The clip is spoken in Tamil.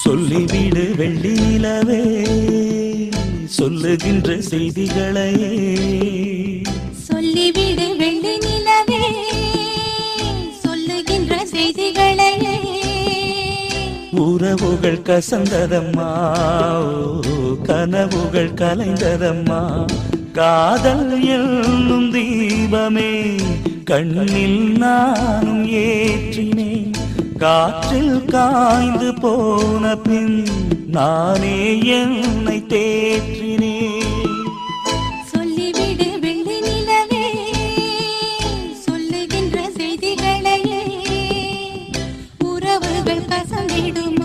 சொல்லிவிடு வெள்ளியிலவே சொல்லுகின்ற செய்திகளையே சொல்லிவிடு வெள்ளி நிலவே சொல்லுகின்ற செய்திகளையே உறவுகள் கசந்ததம்மா கனவுகள் கலைந்ததம்மா காதல் என்னும் தீபமே கண்ணில் நானும் ஏற்றினேன் காற்றில் காய்ந்து போன பின் நானே என்னை தேற்றினேன் சொல்லிவிடு வெள்ளி நிலவே சொல்லுகின்ற செய்திகளையே உறவுகள் கசந்திடுமா